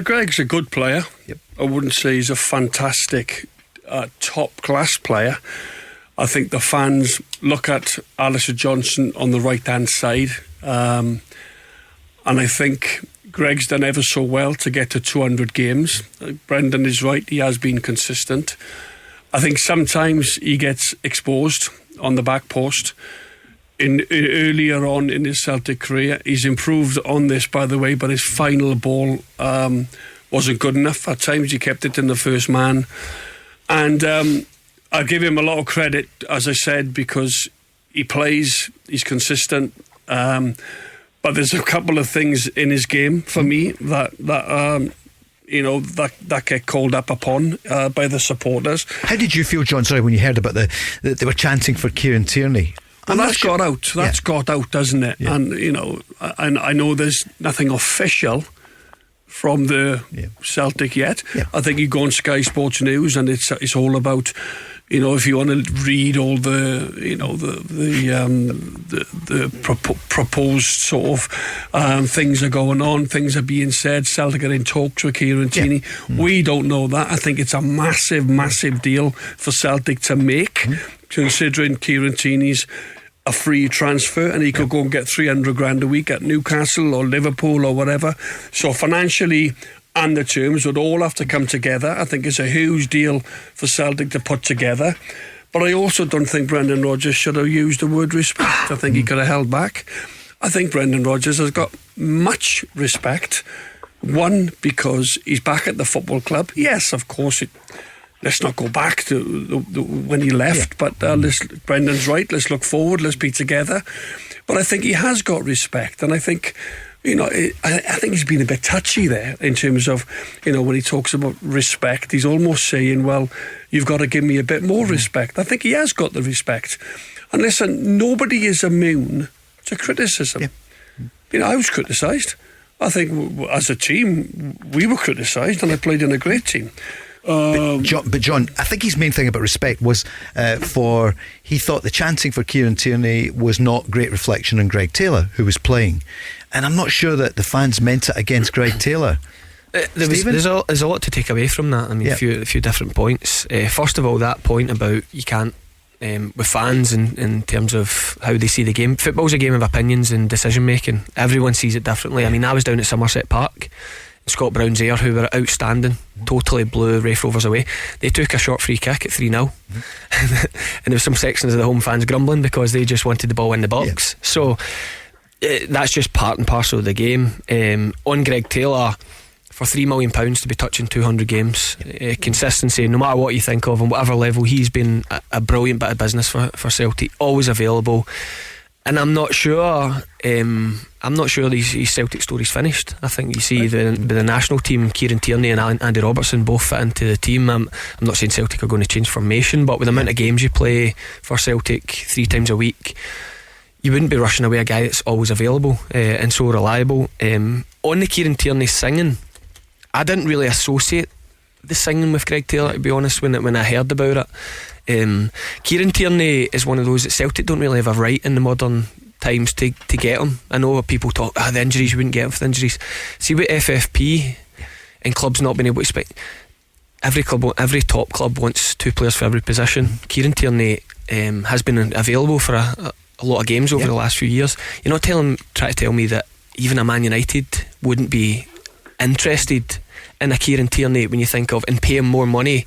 Greg's a good player. Yep. I wouldn't say he's a fantastic top-class player. I think the fans look at Alistair Johnson on the right-hand side, and I think Greg's done ever so well to get to 200 games. Brendan is right, he has been consistent. I think sometimes he gets exposed on the back post. Earlier on in his Celtic career, he's improved on this, by the way, but his final ball wasn't good enough. At times he kept it in the first man, and I give him a lot of credit, as I said, because he plays, he's consistent, but there's a couple of things in his game for me that get called up upon by the supporters. How did you feel, John, when you heard about they were chanting for Kieran Tierney? Well, that's got out. That's got out, doesn't it? Yeah. And I know there's nothing official from the Celtic yet. Yeah. I think you go on Sky Sports News and it's all about, if you want to read all the proposed sort of things are going on, things are being said. Celtic are in talks with Kieran Tierney. We don't know that. I think it's a massive deal for Celtic to make, considering Kieran Tierney's a free transfer and he could go and get 300 grand a week at Newcastle or Liverpool or whatever. So financially and the terms would all have to come together. I think it's a huge deal for Celtic to put together. But I also don't think Brendan Rodgers should have used the word respect. I think he could have held back. I think Brendan Rodgers has got much respect. One, because he's back at the football club. Yes, of course, let's not go back to when he left, but Brendan's right, let's look forward, let's be together. But I think he has got respect, and I think I think he's been a bit touchy there in terms of when he talks about respect, he's almost saying, well, you've got to give me a bit more respect. I think he has got the respect, and listen, nobody is immune to criticism. I was criticised. I think as a team we were criticised, and I played in a great team. But John, I think his main thing about respect was he thought the chanting for Kieran Tierney was not great reflection on Greg Taylor, who was playing, and I'm not sure that the fans meant it against Greg Taylor. There's a lot to take away from that. I mean, a few different points. First of all, that point about you can't with fans in terms of how they see the game. Football's a game of opinions and decision making. Everyone sees it differently. I mean, I was down at Somerset Park. Scott Brown's Air, who were outstanding, totally blew Raith Rovers away. They took a short free kick at 3-0 and there was some sections of the home fans grumbling because they just wanted the ball in the box. So that's just part and parcel of the game. On Greg Taylor, for £3 million to be touching 200 games, consistency, no matter what you think of, on whatever level, he's been a brilliant bit of business for Celtic, always available. And I'm not sure these Celtic story's finished. I think you see the national team, Kieran Tierney and Andy Robertson both fit into the team. I'm not saying Celtic are going to change formation, but with the amount of games you play for Celtic 3 times a week, you wouldn't be rushing away a guy that's always available and so reliable. On the Kieran Tierney singing, I didn't really associate the singing with Greg Taylor, to be honest, when I heard about it. Kieran Tierney is one of those that Celtic don't really have a right in the modern times to get him. I know people talk the injuries, you wouldn't get him for the injuries. See, with FFP and clubs not being able to spec, every top club wants 2 players for every position. Kieran Tierney has been available for a lot of games over the last few years. You're not trying to tell me that even a Man United wouldn't be interested in a Kieran Tierney when you think of and pay him more money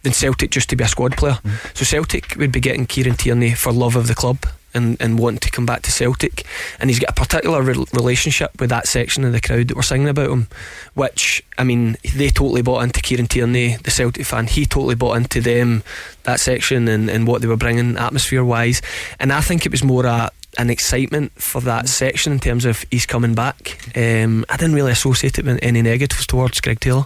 than Celtic just to be a squad player. So Celtic would be getting Kieran Tierney for love of the club and wanting to come back to Celtic, and he's got a particular relationship with that section of the crowd that were singing about him, which, I mean, they totally bought into Kieran Tierney, the Celtic fan. He totally bought into them, that section, and what they were bringing atmosphere wise. And I think it was more an excitement for that section in terms of he's coming back. I didn't really associate it with any negatives towards Greg Taylor.